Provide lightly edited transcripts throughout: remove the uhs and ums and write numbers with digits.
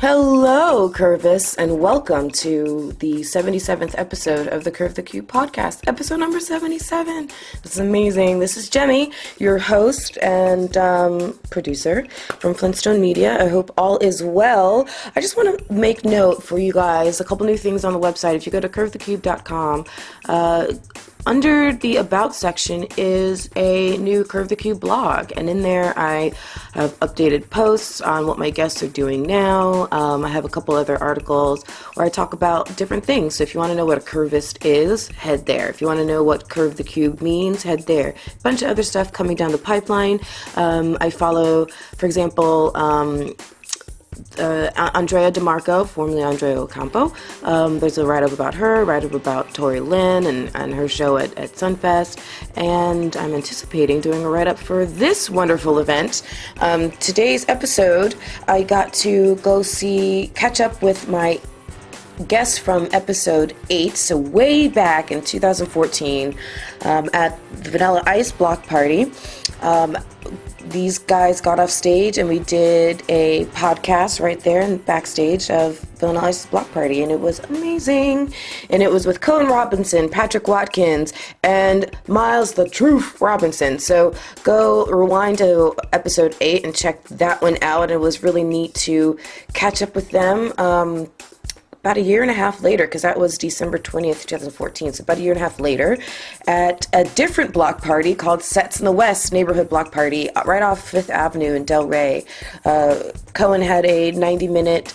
Hello, Curvis, and welcome to the 77th episode of the Curve the Cube podcast, episode number 77. This is amazing. This is Jenny, your host and producer from Flintstone Media. I hope all is well. I just want to make note for you guys, a couple new things on the website. If you go to curvethecube.com, under the About section is a new Curve the Cube blog, and in there I have updated posts on what my guests are doing now. I have a couple other articles where I talk about different things. So if you want to know what a curvist is, head there. If you want to know what Curve the Cube means, head there. A bunch of other stuff coming down the pipeline. I follow, for example, Andrea DeMarco, formerly Andrea Ocampo. There's a write-up about her, write-up about Tori Lynn and her show at Sunfest, and I'm anticipating doing a write-up for this wonderful event. Today's episode, I got to go catch up with my guest from episode 8, so way back in 2014, at the Vanilla Ice block party. These guys got off stage and we did a podcast right there in backstage of Vanilla Ice's block party, and it was amazing. And it was with Cohen Robinson, Patrick Watkins, and Miles the Truth Robinson. So go rewind to episode 8 and check that one out. It was really neat to catch up with them about a year and a half later, because that was December 20th, 2014, so about a year and a half later, at a different block party called Sets in the West neighborhood block party right off Fifth Avenue in Del Rey. Cohen had a 90-minute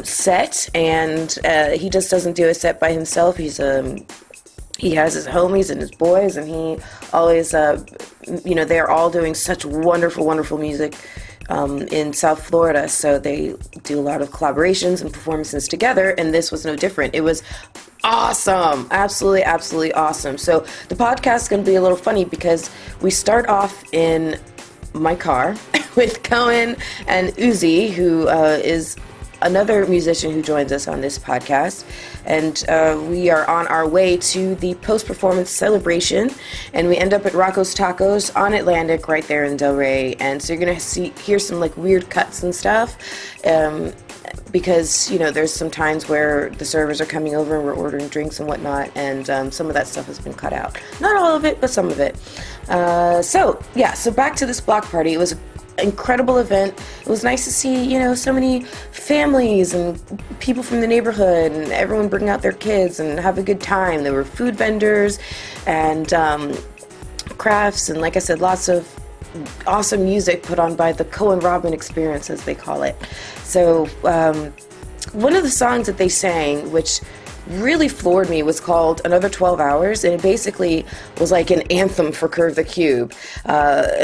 set, and he just doesn't do a set by himself. He has his homies and his boys, and he always, they're all doing such wonderful, wonderful music in South Florida, so they do a lot of collaborations and performances together, and this was no different. It was awesome. Absolutely, absolutely awesome. So the podcast is going to be a little funny because we start off in my car with Cohen and Uzi, who is another musician who joins us on this podcast, and we are on our way to the post-performance celebration, and we end up at Rocco's Tacos on Atlantic right there in Del Rey. And so you're gonna hear some like weird cuts and stuff, because there's some times where the servers are coming over and we're ordering drinks and whatnot, and some of that stuff has been cut out. Not all of it, but some of it. So back to this block party. It was incredible event. It was nice to see, so many families and people from the neighborhood and everyone bring out their kids and have a good time. There were food vendors and crafts, and like I said, lots of awesome music put on by the Cohen Robin Experience, as they call it. So one of the songs that they sang, which really floored me, was called Another 12 Hours, and it basically was like an anthem for Curve the Cube,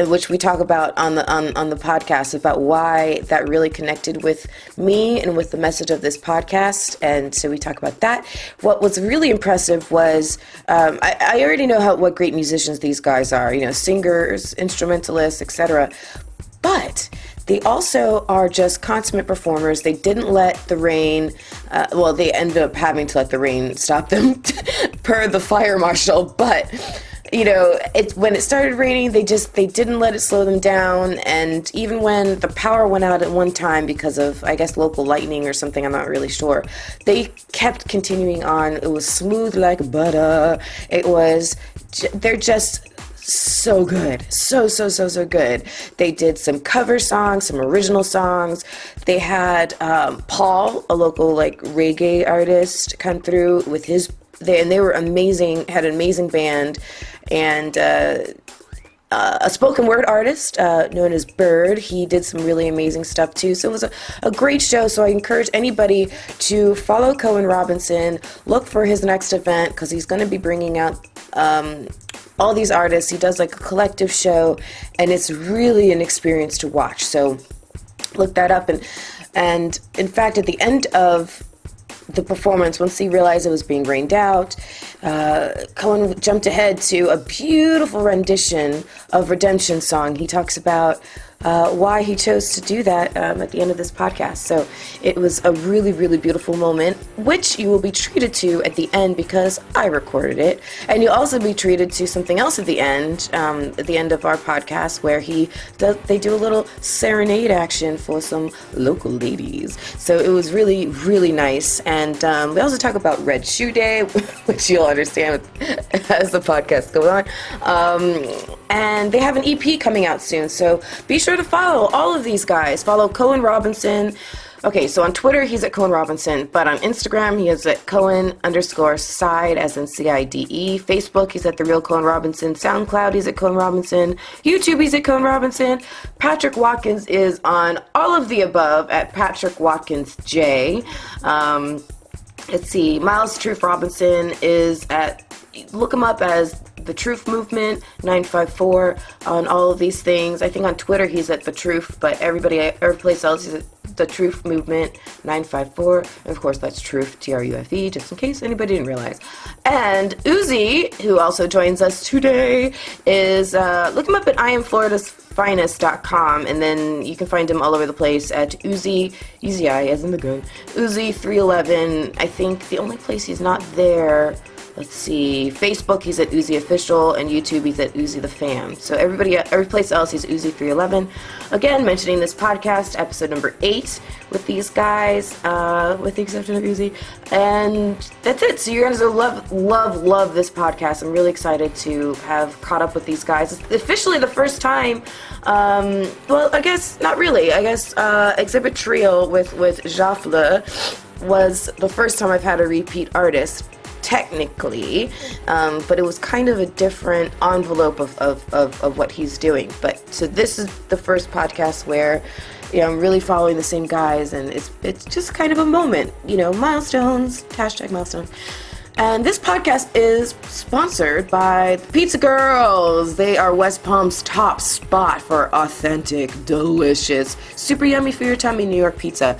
which we talk about on the podcast, about why that really connected with me and with the message of this podcast. And so we talk about that. What was really impressive was I already know what great musicians these guys are, singers, instrumentalists, etc. But they also are just consummate performers. They didn't let the rain, they ended up having to let the rain stop them per the fire marshal. But, when it started raining, they didn't let it slow them down. And even when the power went out at one time because of, I guess, local lightning or something, I'm not really sure, they kept continuing on. It was smooth like butter. They're just so good. So good. They did some cover songs, some original songs. They had Paul, a local reggae artist, come through with and they were amazing, had an amazing band, and a spoken word artist known as Bird. He did some really amazing stuff too. So it was a great show. So I encourage anybody to follow Cohen Robinson, look for his next event, because he's going to be bringing out all these artists. He does a collective show, and it's really an experience to watch. So look that up. And in fact, at the end of the performance, once he realized it was being rained out, Cohen jumped ahead to a beautiful rendition of Redemption Song. He talks about why he chose to do that at the end of this podcast. So it was a really, really beautiful moment, which you will be treated to at the end because I recorded it. And you'll also be treated to something else at the end of our podcast, where they do a little serenade action for some local ladies. So it was really, really nice. And we also talk about Red Shoe Day, which you'll understand as the podcast goes on. And they have an EP coming out soon, so be sure to follow all of these guys. Follow Cohen Robinson. Okay, so on Twitter, he's at Cohen Robinson, but on Instagram, he is at Cohen_side, as in CIDE. Facebook, he's at The Real Cohen Robinson. SoundCloud, he's at Cohen Robinson. YouTube, he's at Cohen Robinson. Patrick Watkins is on all of the above at Patrick Watkins J. Let's see, Miles Truth Robinson is at, look him up as The Truth Movement 954 on all of these things. I think on Twitter he's at The Truth, but every place else he's at The Truth Movement 954. And of course that's Truth, TRUFE, just in case anybody didn't realize. And Uzi, who also joins us today, is look him up at IamFlorida'sFinest.com, and then you can find him all over the place at Uzi as in the gun, Uzi 311. I think the only place he's not there, let's see, Facebook, he's at Uzi Official, and YouTube, he's at Uzi the Fam. So every place else, he's Uzi 311. Again, mentioning this podcast, episode number 8 with these guys, with the exception of Uzi. And that's it. So you're going to love this podcast. I'm really excited to have caught up with these guys. It's officially the first time, well, I guess, not really. I guess Exhibit Trio with Jaffle was the first time I've had a repeat artist, technically, but it was kind of a different envelope of what he's doing. But so this is the first podcast where, you know, I'm really following the same guys, and it's just kind of a moment, you know, milestones, #milestone. And this podcast is sponsored by the Pizza Girls. They are West Palm's top spot for authentic, delicious, super yummy for your tummy New York pizza.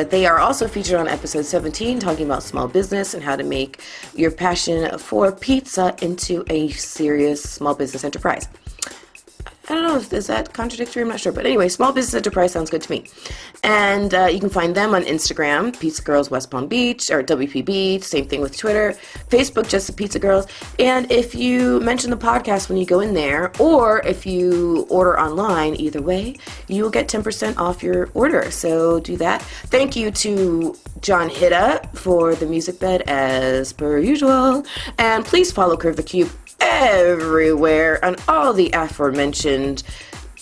They are also featured on episode 17, talking about small business and how to make your passion for pizza into a serious small business enterprise. I don't know, is that contradictory? I'm not sure. But anyway, small business enterprise sounds good to me. And you can find them on Instagram, Pizza Girls West Palm Beach, or WPB, same thing with Twitter. Facebook, just the Pizza Girls. And if you mention the podcast when you go in there, or if you order online, either way, you will get 10% off your order. So do that. Thank you to John Hitta for the music bed, as per usual. And please follow Curve the Cube everywhere on all the aforementioned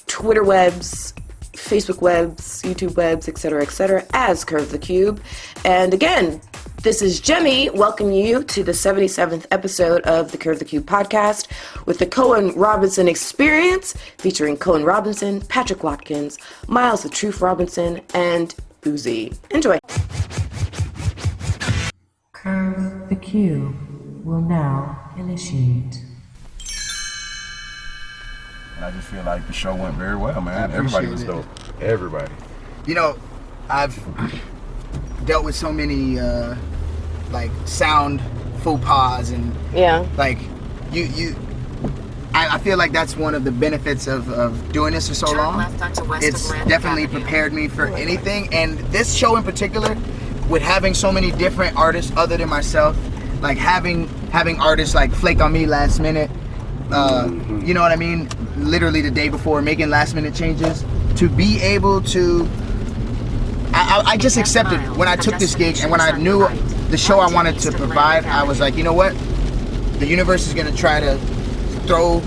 Twitter webs, Facebook webs, YouTube webs, etc., as Curve the Cube. And again, this is Jemmy welcoming you to the 77th episode of the Curve the Cube podcast with the Cohen Robinson Experience, featuring Cohen Robinson, Patrick Watkins, Miles the Truth Robinson, and Uzi. Enjoy. Curve the Cube will now initiate. And I just feel like the show went very well, man. Everybody was dope. Everybody. You know, I've dealt with so many like sound faux pas and like I feel like that's one of the benefits of doing this for so long. It's definitely prepared me for anything, and this show in particular, with having so many different artists other than myself, like having artists like flake on me last minute, you know what I mean, literally the day before, making last minute changes, to be able to, I just accepted when I took this gig, and when I knew the show I wanted to provide, I was like, you know what, the universe is going to try to throw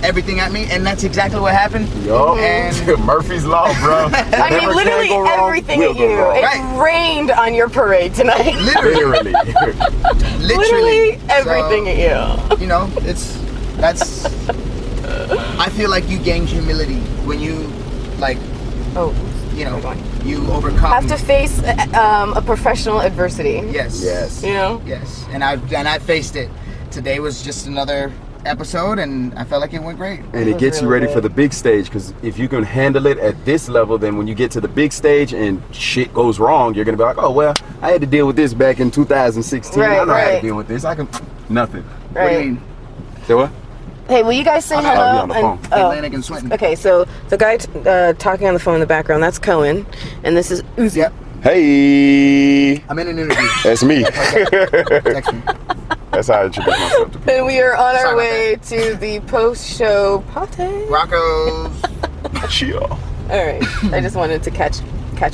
everything at me, and that's exactly what happened. Yo, and Murphy's Law, bro. I mean, literally everything at you. It rained on your parade tonight. Literally. Literally everything at you. You know, that's. I feel like you gain humility when you, like, you know, you overcome. Have to face a professional adversity. Yes. You know. Yes, and I faced it. Today was just another episode, and I felt like it went great. And it gets you ready for the big stage, because if you can handle it at this level, then when you get to the big stage and shit goes wrong, you're gonna be like, oh well, I had to deal with this back in 2016. I know how to deal with this. I can nothing. What do you mean? Say what? Hey, will you guys say Oh, hello? yeah, on the phone. Atlantic and Swinton. Okay, so the guy talking on the phone in the background, that's Cohen, and this is Uzi. Yep. Hey, I'm in an interview. that's me. Text me. That's how I introduce myself to people. And we are on Sorry our about way to the post-show party. Rocco's. Chill. All right, I just wanted to catch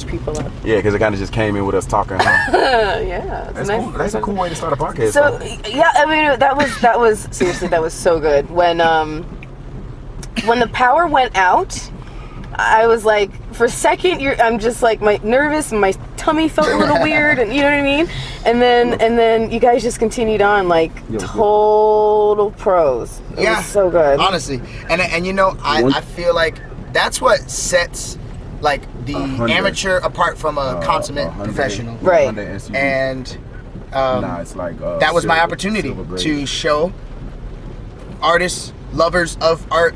people up. Yeah, because it kind of just came in with us talking. Huh? Yeah, it's That's nice. cool. That's a cool way to start a podcast. So though. yeah, I mean that was seriously, that was so good. When the power went out, I was like, for a second, I'm just like, nervous, and my tummy felt a little weird, and you know what I mean. And then you guys just continued on like total pros. It was so good. Honestly, and you know, I feel like that's what sets like the amateur apart from a consummate professional. Right. And it's like that was my opportunity to show artists, lovers of art,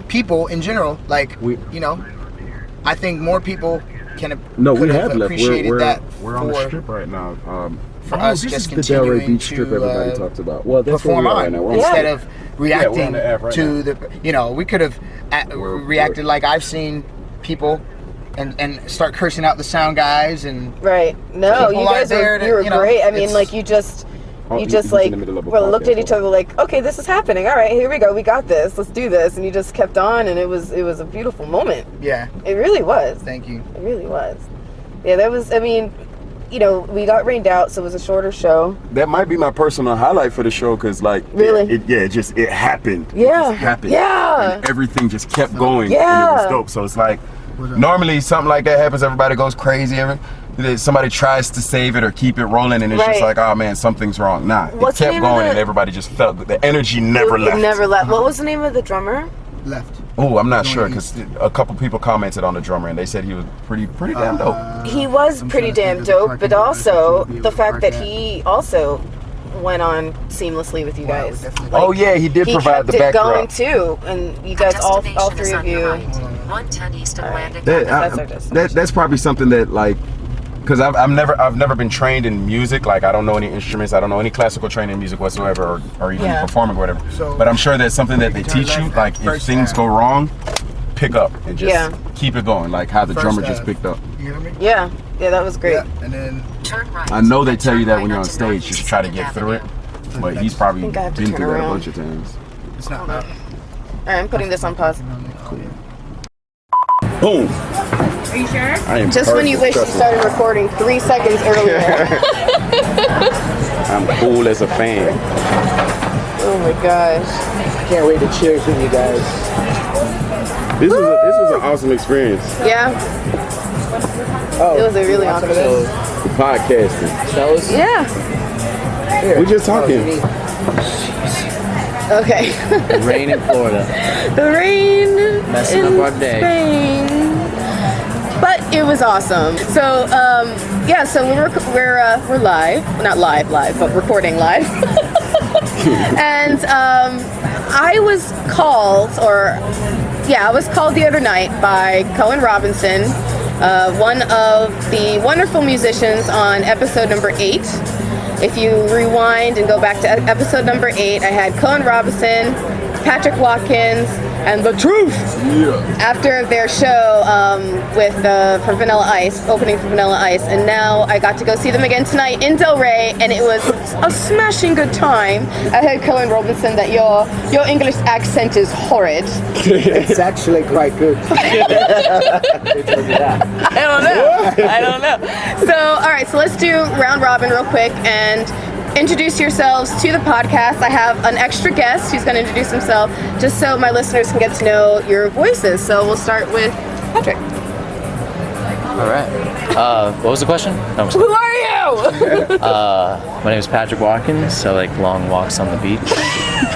people in general, like you know, I think more people can we have left. appreciated that. We're on the strip right now. For us, this just is the Delray continuing Beach strip everybody to talks about. Well, that's where perform we are on right now. We're on instead the of reacting the app right to now. the. You know, we could have reacted like I've seen people. And start cursing out the sound guys and right. No, people you guys out there you were you know, great. I mean, like you just like looked at each other like, okay, this is happening. All right, here we go. We got this. Let's do this. And you just kept on, and it was a beautiful moment. Yeah, it really was. Thank you. It really was. Yeah, that was. I mean, you know, we got rained out, so it was a shorter show. That might be my personal highlight for the show, because like really, it happened. Yeah, it just happened. Yeah, and everything just kept going. Yeah, and it was dope. So it's like. Normally something like that happens, everybody goes crazy, somebody tries to save it or keep it rolling, and it's just like, oh man, something's wrong. Nah, it kept going, and everybody just felt that the energy never left. It never left. What was the name of the drummer? Left. Oh, I'm not sure, because a couple people commented on the drummer, and they said he was pretty damn dope. He was pretty damn dope, but also the fact that he also went on seamlessly with you guys. Like, oh yeah, he did provide the backdrop. Going too, and you guys all three of you. 110 East Atlantic. That's probably something that like, because I've never been trained in music. Like I don't know any instruments. I don't know any classical training in music whatsoever, or even performing or whatever. So, but I'm sure that's something that they teach you. Like if things go wrong, pick up and just keep it going. Like how the drummer just picked up. You hear me? Yeah, that was great. Yeah, and then turn right. I know they tell you that when you're on stage, just try to get through it. But he's probably been through that a bunch of times. it's not. All right, I'm putting this on pause. Boom. Are you sure? I am just when you wish you started recording 3 seconds earlier. I'm cool as a fan. Oh my gosh. Can't wait to cheers with you guys. This was an awesome experience. Yeah. It was a really awesome experience. The podcasting. Yeah. We're just talking. Okay. The rain in Florida. The rain messing in up our day. Spain. But it was awesome. So so we're live, not live, but recording live. And I was called the other night by Cohen Robinson, one of the wonderful musicians on episode number 8. If you rewind and go back to episode number 8, I had Cohen Robinson, Patrick Watkins, and The Truth after their show for Vanilla Ice, opening for Vanilla Ice, and now I got to go see them again tonight in Delray, and it was a smashing good time. I heard Cohen Robinson that your English accent is horrid. It's actually quite good. I don't know. So, all right, so let's do round robin real quick and introduce yourselves to the podcast. I have an extra guest who's going to introduce himself just so my listeners can get to know your voices. So we'll start with Patrick. All right. What was the question? No, Who are you? my name is Patrick Watkins. I like long walks on the beach.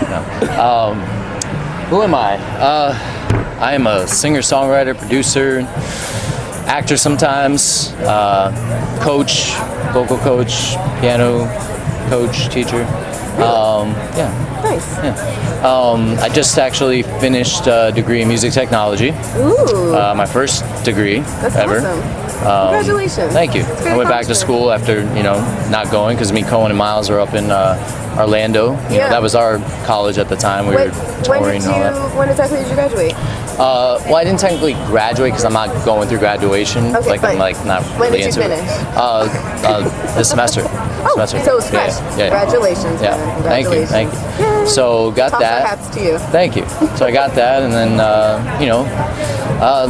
No. Who am I? I am a singer-songwriter, producer, actor sometimes, coach, vocal coach, piano coach, teacher. Nice. Yeah. I just actually finished a degree in music technology. Ooh. My first degree That's ever. awesome. Congratulations. Thank you. I went back to school after, not going because me, Cohen, and Miles are up in Orlando. You know, that was our college at the time. We were touring and all that. When exactly did you graduate? Well, I didn't technically graduate because I'm not going through graduation. Okay, I'm not when really did you into finish? it. This semester. Oh, so it's fresh. Yeah. Congratulations. Yeah. Man. Thank you. Congratulations. So got Toss that. our hats to you. Thank you. So I got that, and then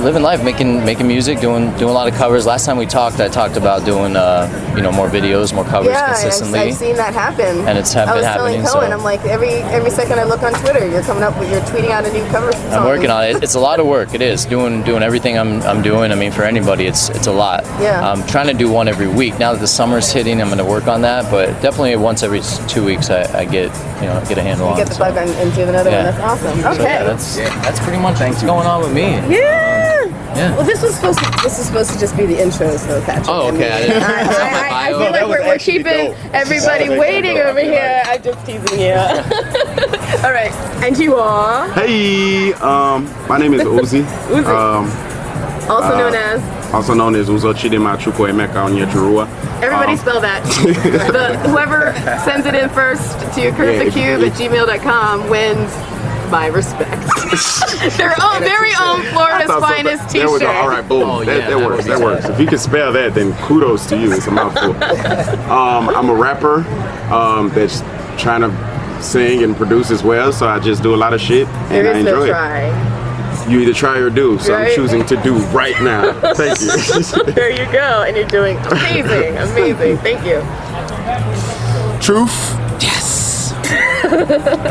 living life, making music, doing a lot of covers. Last time we talked, I talked about doing more videos, more covers consistently. I've seen that happen. And it's been happening. I was telling Cohen, I'm like every second I look on Twitter, you're tweeting out a new cover song. I'm working on it. It's a lot of work. It is doing everything I'm doing. I mean, for anybody, it's a lot. Yeah. I'm trying to do one every week. Now that the summer's hitting, I'm going to work on that. But definitely once every 2 weeks, I get a handle on it. You get the bug into another one. That's awesome. Okay. So that's pretty much what's going on with me. Yeah. Well, this was supposed to just be the intro, so Patrick. Oh, okay. I feel like we're keeping everybody waiting over here. I'm just teasing you. All right. And you are? Hey, my name is Uzi. Uzi. Also known as Uzo Chidema Chuko Emeka Onyechurua. Everybody spell that. Whoever sends it in first to curvethecube@gmail.com wins my respect. Their very own Florida's finest t-shirt. All right, boom. That works. If you can spell that, then kudos to you. It's a mouthful. I'm a rapper that's trying to sing and produce as well, so I just do a lot of shit and I enjoy it. You either try or do, so I'm choosing to do right now. Thank you. There you go, and you're doing amazing. Thank you. Truth? Yes.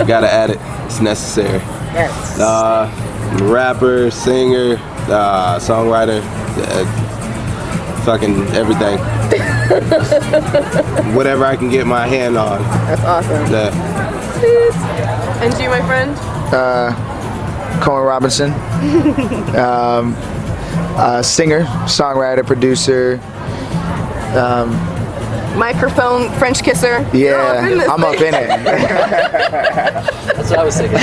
Gotta add it. It's necessary. Yes. Rapper, singer, songwriter, fucking everything. Whatever I can get my hand on. That's awesome. And you, my friend? Cohen Robinson, singer, songwriter, producer. Microphone French kisser. Yeah, I'm up in it. That's what I was thinking.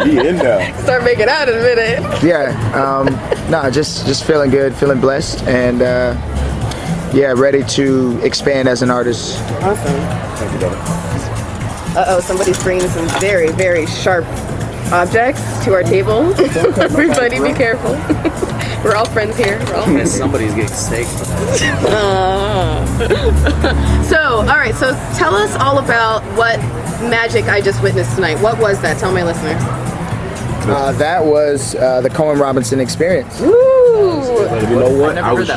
Be in there. Start making out in a minute. Yeah, just feeling good, feeling blessed, and ready to expand as an artist. Awesome. Thank you, brother. Uh-oh, somebody's bringing some very, very sharp objects to our table. Everybody be careful. We're all friends here. Somebody's getting steak. So, all right, so tell us all about what magic I just witnessed tonight. What was that? Tell my listeners. That was the Cohen Robinson experience. Woo! You know what? I was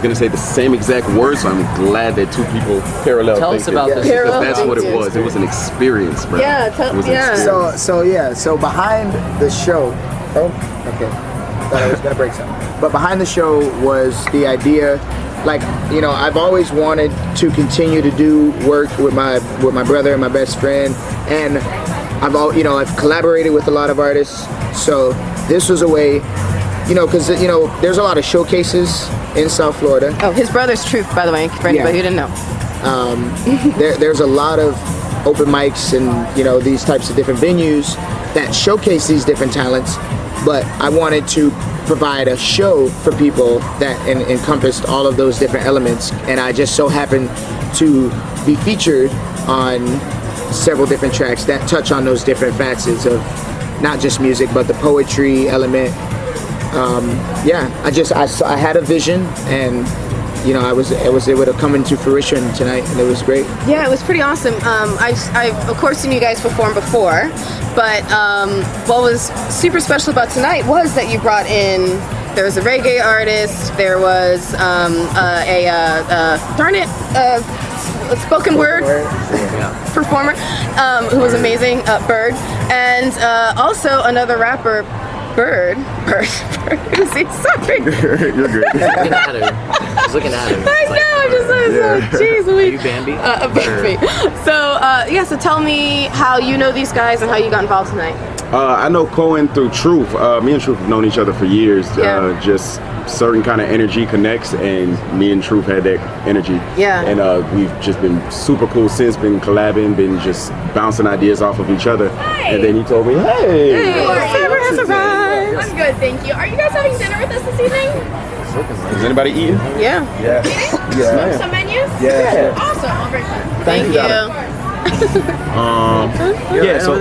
gonna say the same exact words, so I'm glad that two people parallel. Tell us about this. That's what it was. It was an experience, bro. Yeah, So behind the show, thought I was gonna break something. But behind the show was the idea, I've always wanted to continue to do work with my brother and my best friend, and I've collaborated with a lot of artists. So this was a way, because there's a lot of showcases in South Florida. Oh, his brother's Truth, by the way, for anybody who didn't know. There's a lot of open mics and these types of different venues that showcase these different talents. But I wanted to provide a show for people that encompassed all of those different elements, and I just so happened to be featured on several different tracks that touch on those different facets of not just music but the poetry element. I had a vision, and I was able to come into fruition tonight, and it was great. Yeah, it was pretty awesome. I've of course seen you guys perform before, but what was super special about tonight was that you brought in. There was a reggae artist. There was a spoken word performer who was amazing, Bird, and also another rapper. Bird. Uzi, sorry. You're good. Just looking at her. I know, I'm just like, geez, Are you Bambi? Bambi. So, so tell me how you know these guys and how you got involved tonight. I know Cohen through Truth. Me and Truth have known each other for years. Just certain kind of energy connects, and me and Truth had that energy. Yeah. And we've just been super cool since, been collabing, been just bouncing ideas off of each other. Hey. And then he told me, hey. Server has arrived. I'm good, thank you. Are you guys having dinner with us this evening? Is anybody eating? Yeah. Yeah. Yeah. Some menus? Yeah. Awesome. I'll bring some. Thank you. Yeah, so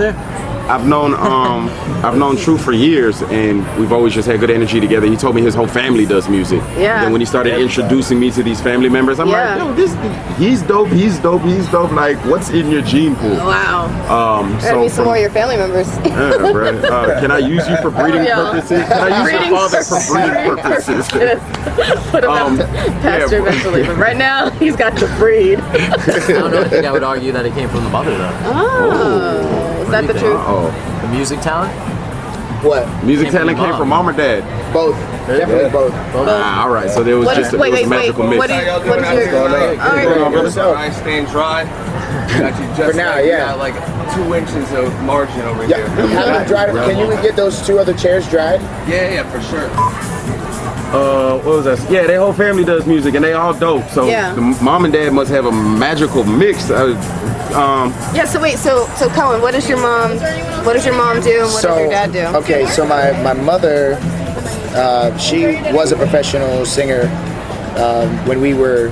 I've known True for years, and we've always just had good energy together. He told me his whole family does music. Yeah. And when he started introducing me to these family members, I'm like, yo, he's dope. Like, what's in your gene pool? Wow. So Maybe some more of your family members. yeah, bro. Can I use you for breeding purposes? Can I use your father for breeding purposes? Put him out pasture eventually, but right now he's got to breed. I don't know. I think I would argue that it came from the mother, though. Oh, is that the truth? Oh, The music talent. What? music Came from talent your came mom. from mom or dad? Both. Definitely both. Ah, all right. So there was just it was a magical mix. What is your? What's going on, brother? Dry, staying dry. Got you just For now, like, yeah. You got like 2 inches of margin over Yeah. here. Have them dried. Can you get those 2 other chairs dried? Yeah, for sure. What was that? Yeah, their whole family does music and they all dope. So Yeah. the mom and dad must have a magical mix. Yeah. So wait. So Cohen, what does your mom do, and what does your dad do? Okay, so my mother, she was a professional singer when we were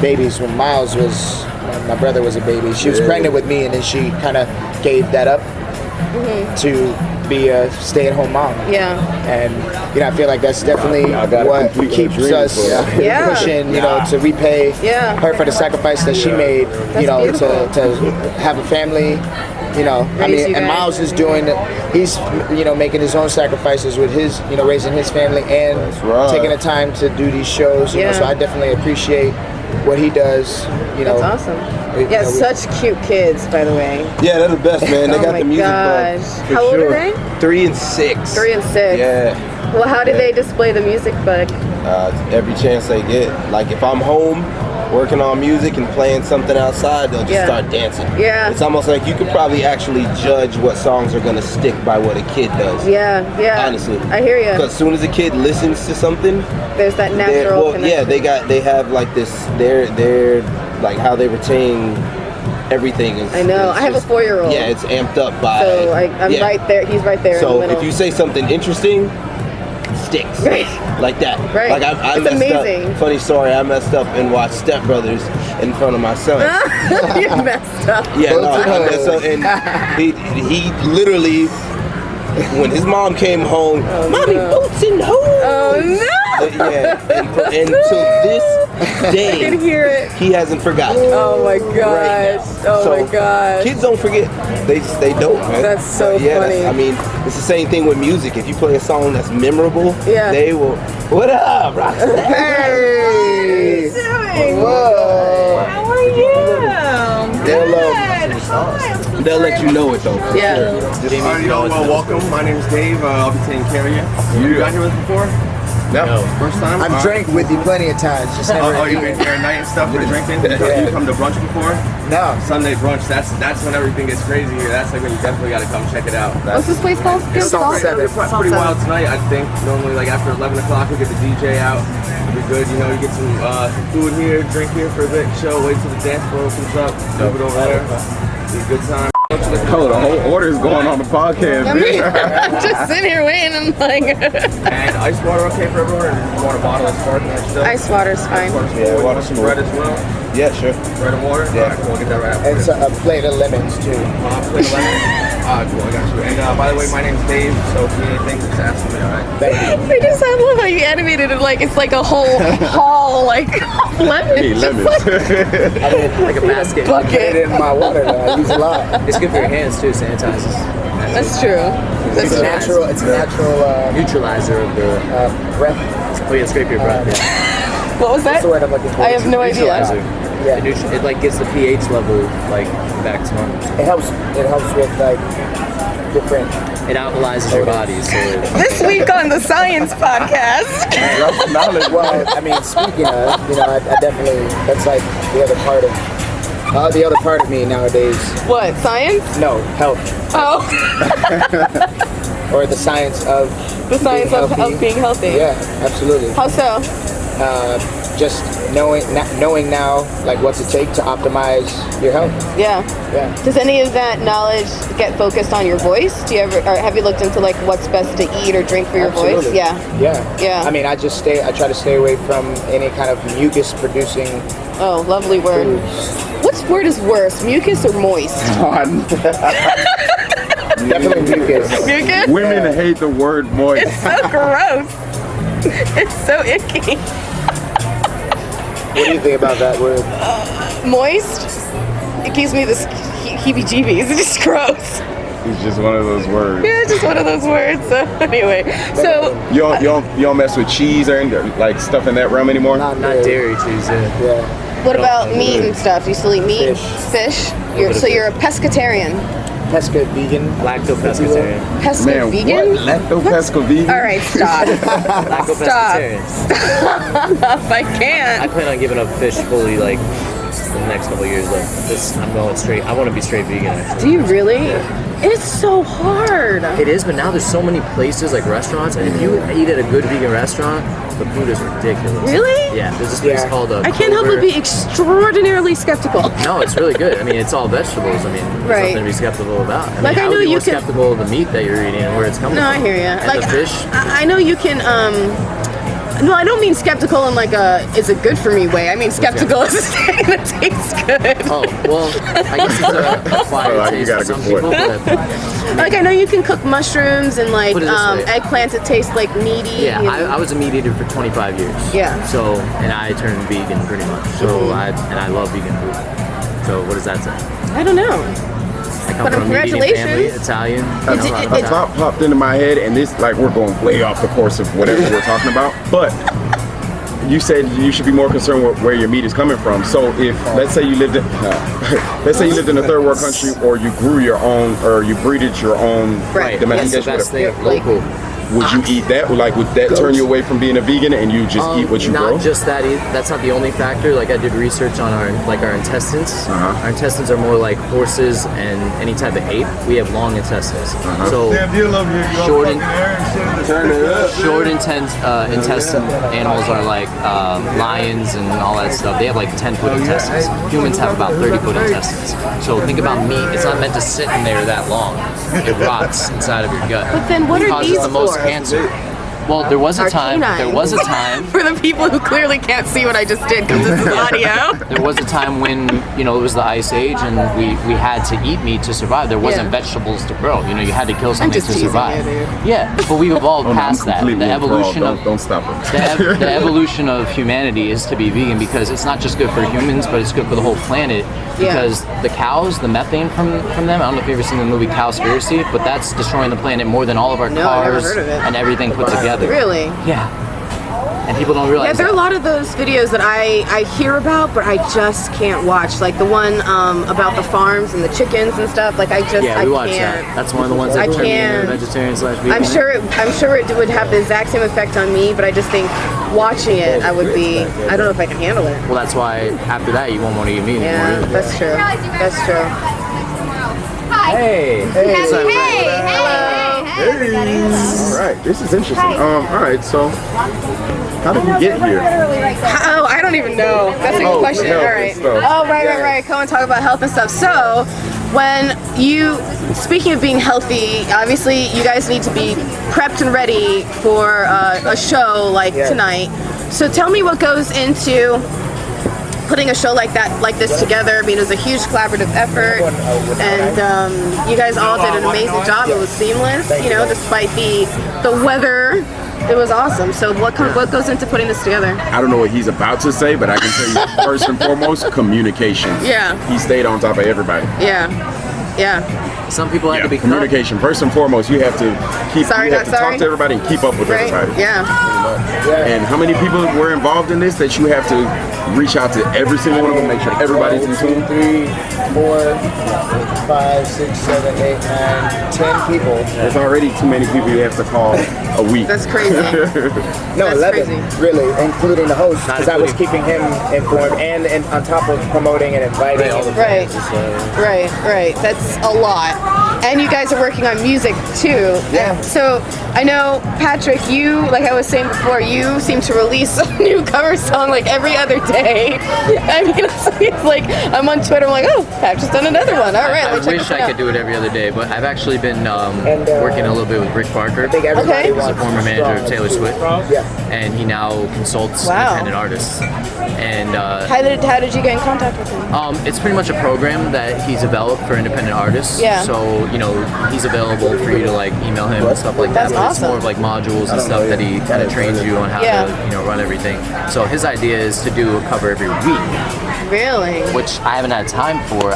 babies. When Miles was, my brother was a baby. She was pregnant with me, and then she kind of gave that up to be a stay-at-home mom. Yeah. And I feel like that's definitely what keeps us Yeah. pushing, to repay Yeah. her for the sacrifice that she made, beautiful. to have a family. I Raise you mean, and guys. Miles is he's making his own sacrifices with his, raising his family and right. taking the time to do these shows. Yeah. So I definitely appreciate what he does. That's awesome. Yeah, such cute kids, by the way. Yeah, they're the best, man. They Oh got my the music gosh. bug. For How old sure. are they? 3 and 6. 3 and 6. Yeah. Well, how do they display the music bug? Every chance they get. Like if I'm home working on music and playing something outside, they'll just Yeah. start dancing. Yeah. It's almost like you could probably actually judge what songs are gonna stick by what a kid does. Yeah. Honestly. I hear you. Because as soon as a kid listens to something, There's that natural connection. they have like this. They're like how they retain everything. I know. I have a 4-year-old. Yeah, it's amped up by. So I'm yeah. right there. He's right there in the So middle. if you say something interesting, it sticks. Right. Like that. Right. Like I It's messed amazing. up. Funny story. I messed up and watched Step Brothers in front of my son. You messed up. Yeah, no, I messed up, and he literally, when his mom came home, mommy, boots and hose. Oh no! Yeah, and to this I can day, hear it. he hasn't forgotten. Oh my gosh! Oh So, my gosh! Kids don't forget. They don't, man. That's so yeah, funny. I mean, it's the same thing with music. If you play a song that's memorable, Yeah. they will. What up, Rockstar? Hey! Whoa! How are you? They'll let you know it though. For Yeah. sure. Alright, yo, well, welcome. My name's Dave. I'll be taking care of you. You got here with us before? No. First time? I've drank with you plenty of times, just never. Oh, you've been here at night and stuff for drinking? You come to brunch before? No. Sunday brunch, that's when everything gets crazy here. That's like when you definitely got to come check it out. What's this place called? It's Salt Seven. pretty wild tonight, I think. Normally, like after 11 o'clock, we get the DJ out. It'll be good, you get some food here, drink here for a bit, chill, wait till the dance floor opens up, move it over there. Be a good time. Oh, the whole order is going on the podcast. I'm just sitting here waiting. I'm like, And ice water okay for everyone, or do you want a bottle of sparkling or stuff? ice water's fine. Yeah, Want water's some cool. bread as well? Yeah, sure. Bread and water? Yeah. Alright, cool, we'll get that right after. And a plate of lemons too. Plate of lemon? Cool, I got you. And by the way, my name's Dave, so if you need anything, just ask me, alright? Thank you. I just love how you animated it like it's like a whole haul like of lemons. Hey, lemons. Like a basket. Put it Bucket. in my water. I use a lot. It's good for your hands too. Sanitizes. That's true. That's It's true. natural. It's a natural Neutralizer of the. breath. Oh yeah, scrape your breath. Yeah. What was That's that? the word I'm looking for. I have no idea. Neutralizer. Yeah. It like gets the pH level like back to normal. It helps. It helps with like different. It alkalizes your body. So This week on the Science Podcast. Well, I mean, speaking of, I definitely. That's like the other part of me nowadays. What, science? No, health, Oh, or the science of the science being of being healthy. Yeah, absolutely. How so? just knowing now like what to take to optimize your health. Yeah. Does any of that knowledge get focused on your voice? Do you ever, or have you looked into like what's best to eat or drink for your voice? Yeah. I mean, I try to stay away from any kind of mucus producing. Oh, lovely word. Which word is worse, mucus or moist? Definitely mucus. Mucus? Women hate the word moist. It's so gross. It's so icky. What do you think about that word? Moist? It gives me this heebie-jeebies. It's just gross. It's just one of those words. Yeah, it's just one of those words. So anyway, so you don't mess with cheese or like stuff in that realm anymore. Not dairy cheese. Yeah. what about meat and stuff? You still eat meat? Fish? You're a pescatarian. Pesca vegan. Lacto-pescatarian. Pesca Man, vegan? what? Lacto-pesca vegan? All right, stop. Lacto-pescatarian. Stop. I can't. I plan on giving up fish fully, like, in the next couple of years. Like, I'm going straight. I want to be straight vegan, actually. Do you really? It's so hard. It is, but now there's so many places, like restaurants, and if you eat at a good vegan restaurant, the food is ridiculous. Really? Yeah, there's this place called I can't help but be extraordinarily skeptical. No, it's really good. I mean, it's all vegetables. I mean, there's nothing to be skeptical about. I Like, mean, I know would be you more can- skeptical of the meat that you're eating and where it's coming from. No, I hear you. And Like the fish. I know you can. No, I don't mean skeptical in like a is it good for me way. I mean skeptical as it tastes good. Oh well, I guess it's a acquired taste for some people. But, like I know you can cook mushrooms and like Put it this way. eggplants that taste like meaty. yeah, you I know? was a meat eater for 25 years. Yeah. So, and I turned vegan pretty much. So, I love vegan food. So, what does that say? I don't know. I come But from a meat eating family, congratulations. Italian. A thought popped into my head, and this, like, we're going way off the course of whatever we're talking about. But you said you should be more concerned with where your meat is coming from. So if let's say you lived in a third world country, or you grew your own, or you breeded your own domestic That's the best thing. Local. would you eat that? Like, would that turn you away from being a vegan and you just eat what you grow? Not just that. That's not the only factor. Like I did research on our intestines. Our intestines are more like horses and any type of ape. We have long intestines. So short intestine animals are like lions and all that stuff. They have like 10-foot intestines. Humans have about 30-foot intestines. So think about meat. It's not meant to sit in there that long. It rots inside of your gut. But then what it are causes these the most for? cancer. Well, there was a time. For the people who clearly can't see what I just did because this is audio. There was a time when it was the Ice Age, and we had to eat meat to survive. There wasn't vegetables to grow. You had to kill something to survive. Yeah, but we've evolved past that. The evolution don't stop it. the evolution of humanity is to be vegan because it's not just good for humans, but it's good for the whole planet. Because the cows, the methane from them. I don't know if you've ever seen the movie Cowspiracy, but that's destroying the planet more than all of our I've never cars heard of it. and everything put together. Really? Yeah. And people don't realize. Yeah, there are a lot of those videos that I hear about, but I just can't watch. Like the one about the farms and the chickens and stuff. Like I we watched can't. that. That's one of the ones that turned me into vegetarian / vegan. I'm sure it would have the exact same effect on me, but I just think watching it, I would be. I don't know if I can handle it. Well, that's why after that you won't want to eat meat anymore. Yeah, that's true. That's true. Hey. All right, this is interesting. All right, so how did we get here? Oh, I don't even know. That's a good question. All right. Oh, right. Cohen, talk about health and stuff. So, speaking of being healthy, obviously you guys need to be prepped and ready for a show like tonight. So tell me what goes into putting a show like this together. I mean, it was a huge collaborative effort, and you guys all did an amazing job. It was seamless, despite the weather. It was awesome. So what goes into putting this together? I don't know what he's about to say, but I can tell you first and foremost, communication. Yeah. He stayed on top of everybody. Yeah. Some people have to be communication. First and foremost, you have to talk to everybody and keep up with everybody. Yeah. And how many people were involved in this that you have to reach out to every single one of them, make sure everybody's in tune? 2, 3, 4, 5, 6, 7, 8, 9, 10 people. There's already too many people you have to call a week. That's crazy. No, That's 11, crazy. really, including the host, because I was keeping him informed and on top of promoting and inviting all the Right. Right. That's a lot. and you guys are working on music too. Yeah. So I know, Patrick, you, like I was saying before, you seem to release a new cover song like every other day. I mean, it's like I'm on Twitter, I'm like, oh, Patrick's done another one. All right, I wish I could do it every other day, but I've actually been working a little bit with Rick Barker. Okay. He's a former manager of Taylor Swift, and he now consults independent artists. And how did you get in contact with him? it's pretty much a program that he's developed for independent artists. Yeah. So he's available for you to like email him and stuff like that. That's But it's awesome. more of like modules and stuff that he kind of trains you on how to run everything. So his idea is to do a cover every week, Really? which I haven't had time for.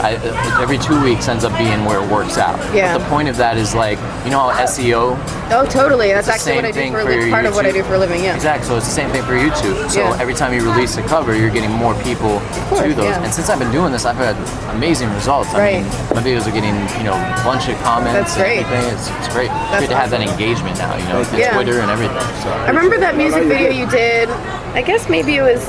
Every 2 weeks ends up being where it works out. Yeah. But the point of that is like, how SEO. Oh, totally. That's the actually what I same do thing for for part of what I YouTube. do for a living. Yeah. Exactly. So it's the same thing for YouTube. So Yeah. every time you release a cover, you're getting more people course, to those. yeah. And since I've been doing this, I've had amazing results. I Right. mean, my videos are getting a bunch of comments. That's great. And everything. It's great. It's good to have that engagement now. And Yeah. Twitter and everything. So I remember that music video you did. I guess maybe it was.